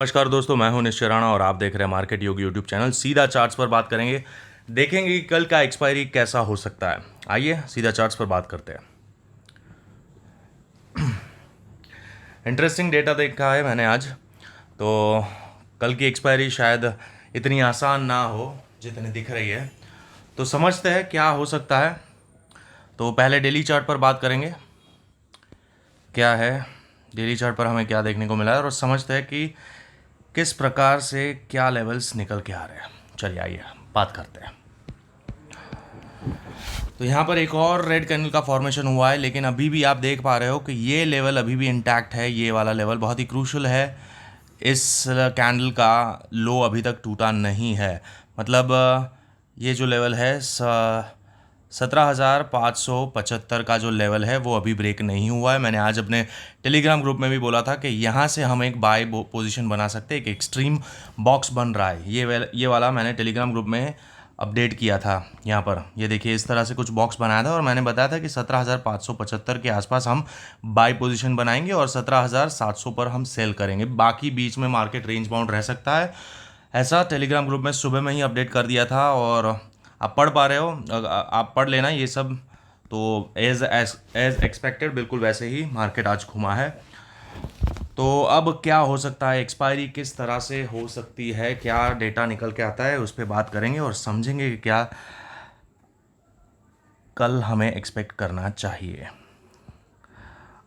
नमस्कार दोस्तों, मैं हूं निश्चय राणा और आप देख रहे हैं मार्केट योगी यूट्यूब चैनल। सीधा चार्ट्स पर बात करेंगे, देखेंगे कि कल का एक्सपायरी कैसा हो सकता है। आइए सीधा चार्ट्स पर बात करते हैं। इंटरेस्टिंग डेटा देखा है मैंने आज, तो कल की एक्सपायरी शायद इतनी आसान ना हो जितनी दिख रही है। तो समझते हैं क्या हो सकता है। तो पहले डेली चार्ट पर बात करेंगे, क्या है डेली चार्ट पर हमें क्या देखने को मिला है और समझते हैं कि किस प्रकार से क्या लेवल्स निकल के आ रहे हैं। चलिए आइए बात करते हैं। तो यहाँ पर एक और रेड कैंडल का फॉर्मेशन हुआ है, लेकिन अभी भी आप देख पा रहे हो कि ये लेवल अभी भी इंटैक्ट है। ये वाला लेवल बहुत ही क्रूशल है। इस कैंडल का लो अभी तक टूटा नहीं है। मतलब ये जो लेवल है 17,575 का जो लेवल है वो अभी ब्रेक नहीं हुआ है। मैंने आज अपने टेलीग्राम ग्रुप में भी बोला था कि यहाँ से हम एक बाय पोजीशन बना सकते हैं। एक एक्सट्रीम बॉक्स बन रहा है, ये वाला मैंने टेलीग्राम ग्रुप में अपडेट किया था। यहाँ पर ये देखिए, इस तरह से कुछ बॉक्स बनाया था और मैंने बताया था कि 17,575 के आसपास हम बाय पोजीशन बनाएंगे और 17,700 पर हम सेल करेंगे। बाकी बीच में मार्केट रेंज बाउंड रह सकता है, ऐसा टेलीग्राम ग्रुप में सुबह में ही अपडेट कर दिया था। और आप पढ़ पा रहे हो, आप पढ़ लेना ये सब। तो एज एज एक्सपेक्टेड बिल्कुल वैसे ही मार्केट आज घुमा है। तो अब क्या हो सकता है, एक्सपायरी किस तरह से हो सकती है, क्या डेटा निकल के आता है, उस पर बात करेंगे और समझेंगे कि क्या कल हमें एक्सपेक्ट करना चाहिए।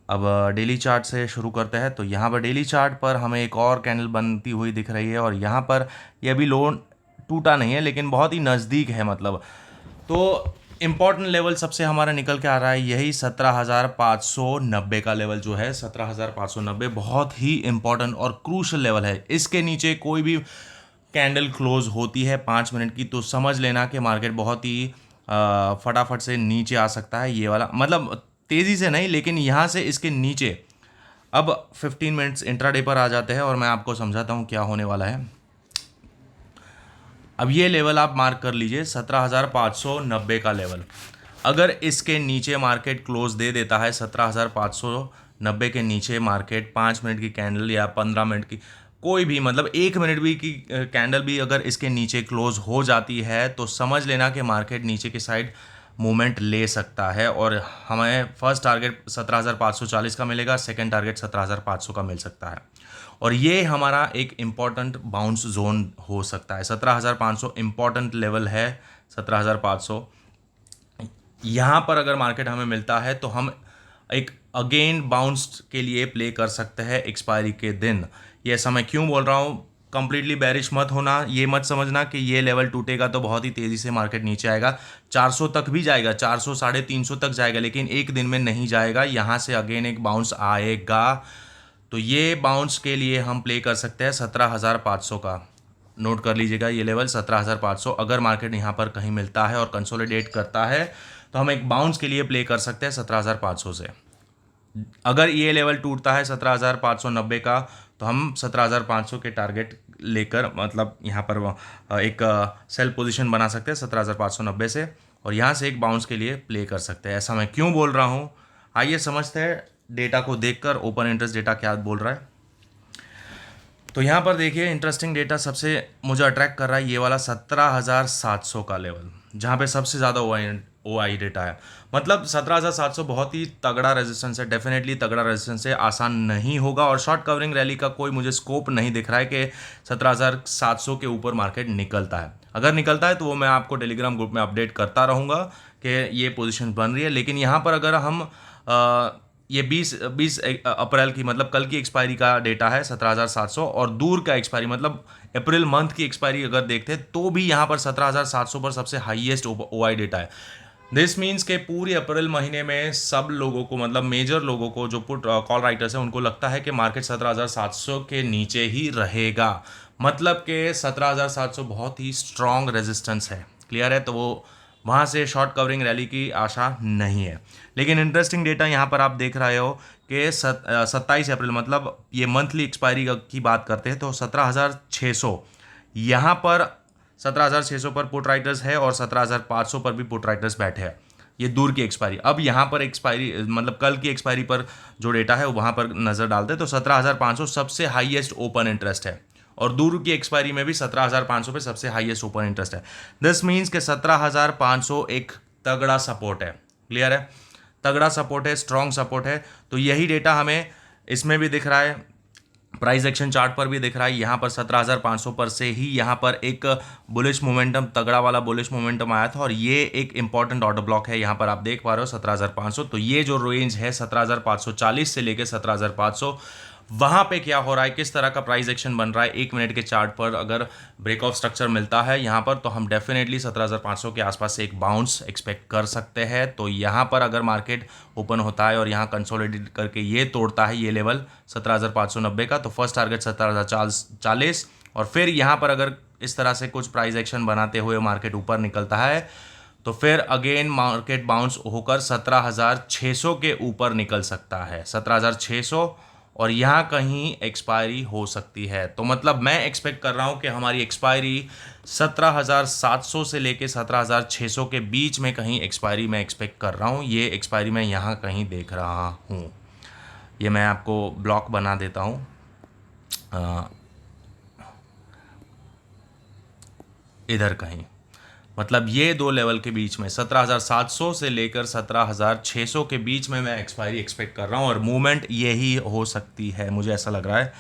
अब डेली चार्ट से शुरू करते हैं। तो यहाँ पर डेली चार्ट पर हमें एक और कैंडल बनती हुई दिख रही है और यहाँ पर यह भी लो टूटा नहीं है, लेकिन बहुत ही नज़दीक है। मतलब तो इम्पॉर्टेंट लेवल सबसे हमारा निकल के आ रहा है यही 17,590 का लेवल जो है। 17,590 बहुत ही इम्पॉर्टेंट और क्रूशल लेवल है। इसके नीचे कोई भी कैंडल क्लोज होती है 5 मिनट की, तो समझ लेना कि मार्केट बहुत ही फटाफट से नीचे आ सकता है। ये वाला मतलब तेज़ी से नहीं, लेकिन यहाँ से इसके नीचे अब 15 मिनट्स इंट्राडे पर आ जाते हैं और मैं आपको समझाता हूँ क्या होने वाला है। अब ये लेवल आप मार्क कर लीजिए, 17,590 का लेवल। अगर इसके नीचे मार्केट क्लोज दे देता है, 17,590 के नीचे मार्केट 5 मिनट की कैंडल या 15 मिनट की कोई भी, मतलब 1 मिनट भी की कैंडल भी अगर इसके नीचे क्लोज हो जाती है, तो समझ लेना कि मार्केट नीचे की साइड मूवमेंट ले सकता है और हमें फर्स्ट टारगेट 17,540 का मिलेगा, सेकंड टारगेट 17,500 का मिल सकता है। और ये हमारा एक इम्पॉर्टेंट बाउंस जोन हो सकता है। 17,500 इम्पॉर्टेंट लेवल है। 17,500 यहाँ पर अगर मार्केट हमें मिलता है तो हम एक अगेन बाउंस के लिए प्ले कर सकते हैं एक्सपायरी के दिन। ये ऐसा मैं क्यों बोल रहा हूँ, कंप्लीटली बेरिश मत होना। ये मत समझना कि ये लेवल टूटेगा तो बहुत ही तेज़ी से मार्केट नीचे आएगा। 400 तक भी जाएगा, 400 350 तक जाएगा, लेकिन एक दिन में नहीं जाएगा। यहाँ से अगेन एक बाउंस आएगा। तो ये बाउंस के लिए हम प्ले कर सकते हैं 17,500 का। नोट कर लीजिएगा ये लेवल 17,500। अगर मार्केट यहाँ पर कहीं मिलता है और कंसोलिडेट करता है तो हम एक बाउंस के लिए प्ले कर सकते हैं 17,500 से। अगर ये लेवल टूटता है 17,590 का, तो हम 17,500 के टारगेट लेकर, मतलब यहाँ पर एक सेल पोजीशन बना सकते हैं 17,590 से और यहाँ से एक बाउंस के लिए प्ले कर सकते हैं। ऐसा मैं क्यों बोल रहा हूँ, आइए समझते हैं डेटा को देखकर ओपन इंटरेस्ट डेटा क्या बोल रहा है। तो यहाँ पर देखिए, इंटरेस्टिंग डेटा सबसे मुझे अट्रैक्ट कर रहा है ये वाला 17,700 का लेवल, जहाँ पे सबसे ज़्यादा ओ आई डेटा है। मतलब 17,700 बहुत ही तगड़ा रेजिस्टेंस है, डेफिनेटली तगड़ा रेजिस्टेंस है। आसान नहीं होगा और शॉर्ट कवरिंग रैली का कोई मुझे स्कोप नहीं दिख रहा है कि 17,700 के ऊपर मार्केट निकलता है। अगर निकलता है तो वो मैं आपको टेलीग्राम ग्रुप में अपडेट करता रहूँगा कि ये पोजीशन बन रही है। लेकिन यहाँ पर अगर हम ये 20 अप्रैल की, मतलब कल की एक्सपायरी का डेटा है 17,700 और दूर का एक्सपायरी मतलब अप्रैल मंथ की एक्सपायरी अगर देखते हैं तो भी यहाँ पर 17,700 पर सबसे हाईएस्ट ओ आई डेटा है। दिस मीन्स के पूरे अप्रैल महीने में सब लोगों को, मतलब मेजर लोगों को जो पुट कॉल राइटर्स हैं, उनको लगता है कि मार्केट 17,700 के नीचे ही रहेगा। मतलब कि 17,700 बहुत ही स्ट्रॉन्ग रेजिस्टेंस है। क्लियर है? तो वो वहाँ से शॉर्ट कवरिंग रैली की आशा नहीं है। लेकिन इंटरेस्टिंग डेटा यहाँ पर आप देख रहे हो कि 27 अप्रैल, मतलब ये मंथली एक्सपायरी की बात करते हैं, तो 17,600 यहाँ पर 17,600 पर पुट राइटर्स है और 17,500 पर भी पुट राइटर्स बैठे हैं। ये दूर की एक्सपायरी। अब यहाँ पर एक्सपायरी मतलब कल की एक्सपायरी पर जो डेटा है वहाँ पर नज़र डालते हैं तो 17,500 सबसे हाईएस्ट ओपन इंटरेस्ट है और दूर की एक्सपायरी में भी 17,500 पे सबसे हाईएस्ट ओपन इंटरेस्ट है। दिस मीन्स के 17,500 एक तगड़ा सपोर्ट है। क्लियर है? तगड़ा सपोर्ट है, स्ट्रॉन्ग सपोर्ट है। तो यही डेटा हमें इसमें भी दिख रहा है, प्राइस एक्शन चार्ट पर भी दिख रहा है। यहाँ पर 17,500 पर से ही यहाँ पर एक बुलिश मोमेंटम, तगड़ा वाला बुलिश मोमेंटम आया था और ये एक इंपॉर्टेंट ऑर्डर ब्लॉक है। यहाँ पर आप देख पा रहे हो 17,500। तो ये जो रेंज है 17,540 से लेकर 17,500, वहाँ पे क्या हो रहा है, किस तरह का प्राइस एक्शन बन रहा है 1 मिनट के चार्ट पर अगर ब्रेक ऑफ स्ट्रक्चर मिलता है यहाँ पर तो हम डेफिनेटली 17,500 के आसपास से एक बाउंस एक्सपेक्ट कर सकते हैं। तो यहाँ पर अगर मार्केट ओपन होता है और यहाँ कंसोलिडेट करके ये तोड़ता है ये लेवल 17,590 का, तो फर्स्ट टारगेट 17,040 और फिर यहाँ पर अगर इस तरह से कुछ प्राइस एक्शन बनाते हुए मार्केट ऊपर निकलता है तो फिर अगेन मार्केट बाउंस होकर 17,600 के ऊपर निकल सकता है, 17,600, और यहाँ कहीं एक्सपायरी हो सकती है। तो मतलब मैं एक्सपेक्ट कर रहा हूँ कि हमारी एक्सपायरी 17,700 से लेके 17,600 के बीच में कहीं एक्सपायरी मैं एक्सपेक्ट कर रहा हूँ। ये एक्सपायरी मैं यहाँ कहीं देख रहा हूँ। ये मैं आपको ब्लॉक बना देता हूँ, इधर कहीं, मतलब ये दो लेवल के बीच में 17,700 से लेकर 17,600 के बीच में मैं एक्सपायरी एक्सपेक्ट कर रहा हूँ और मूवमेंट यही हो सकती है, मुझे ऐसा लग रहा है।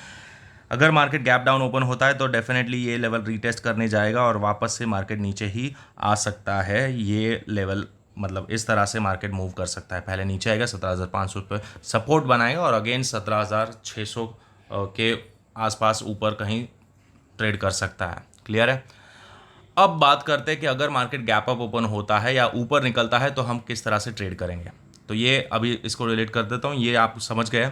अगर मार्केट गैप डाउन ओपन होता है तो डेफिनेटली ये लेवल रीटेस्ट करने जाएगा और वापस से मार्केट नीचे ही आ सकता है। ये लेवल मतलब इस तरह से मार्केट मूव कर सकता है, पहले नीचे आएगा 17,500 पे सपोर्ट बनाएगा और अगेन 17,600 के आसपास ऊपर कहीं ट्रेड कर सकता है। क्लियर है? अब बात करते हैं कि अगर मार्केट गैप अप ओपन होता है या ऊपर निकलता है तो हम किस तरह से ट्रेड करेंगे। तो ये अभी इसको रिलेट कर देता हूँ, ये आप समझ गए।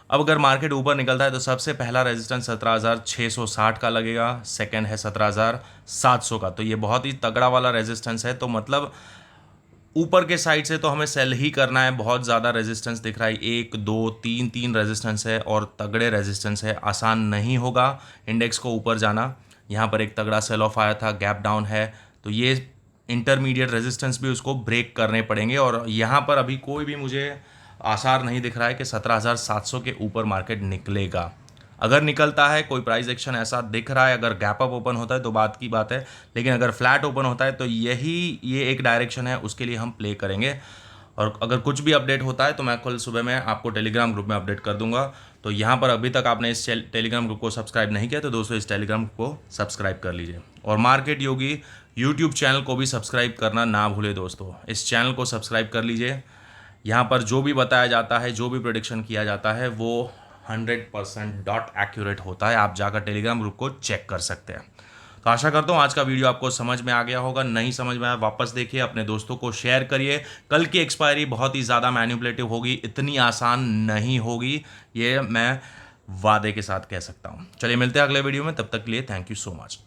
अब अगर मार्केट ऊपर निकलता है तो सबसे पहला रेजिस्टेंस 17,660 का लगेगा, सेकंड है 17,700 का। तो ये बहुत ही तगड़ा वाला रेजिस्टेंस है। तो मतलब ऊपर के साइड से तो हमें सेल ही करना है। बहुत ज़्यादा रेजिस्टेंस दिख रहा है, 1 2 3 रेजिस्टेंस है और तगड़े रेजिस्टेंस है। आसान नहीं होगा इंडेक्स को ऊपर जाना। यहाँ पर एक तगड़ा सेल ऑफ आया था, गैप डाउन है, तो ये इंटरमीडिएट रेजिस्टेंस भी उसको ब्रेक करने पड़ेंगे और यहाँ पर अभी कोई भी मुझे आसार नहीं दिख रहा है कि 17,700 के ऊपर मार्केट निकलेगा। अगर निकलता है, कोई प्राइस एक्शन ऐसा दिख रहा है, अगर गैप अप ओपन होता है तो बात की बात है, लेकिन अगर फ्लैट ओपन होता है तो ये एक डायरेक्शन है, उसके लिए हम प्ले करेंगे। और अगर कुछ भी अपडेट होता है तो मैं कल सुबह में आपको टेलीग्राम ग्रुप में अपडेट कर दूंगा। तो यहाँ पर अभी तक आपने इस टेलीग्राम ग्रुप को सब्सक्राइब नहीं किया तो दोस्तों इस टेलीग्राम को सब्सक्राइब कर लीजिए और मार्केट योगी यूट्यूब चैनल को भी सब्सक्राइब करना ना भूले दोस्तों। इस चैनल को सब्सक्राइब कर लीजिए। यहाँ पर जो भी बताया जाता है, जो भी प्रेडिक्शन किया जाता है वो 100% डॉट एक्यूरेट होता है। आप जाकर टेलीग्राम ग्रुप को चेक कर सकते हैं। तो आशा करता हूँ आज का वीडियो आपको समझ में आ गया होगा। नहीं समझ में आया वापस देखिए, अपने दोस्तों को शेयर करिए। कल की एक्सपायरी बहुत ही ज़्यादा मैनिपुलेटिव होगी, इतनी आसान नहीं होगी, ये मैं वादे के साथ कह सकता हूँ। चलिए मिलते हैं अगले वीडियो में, तब तक के लिए थैंक यू सो मच।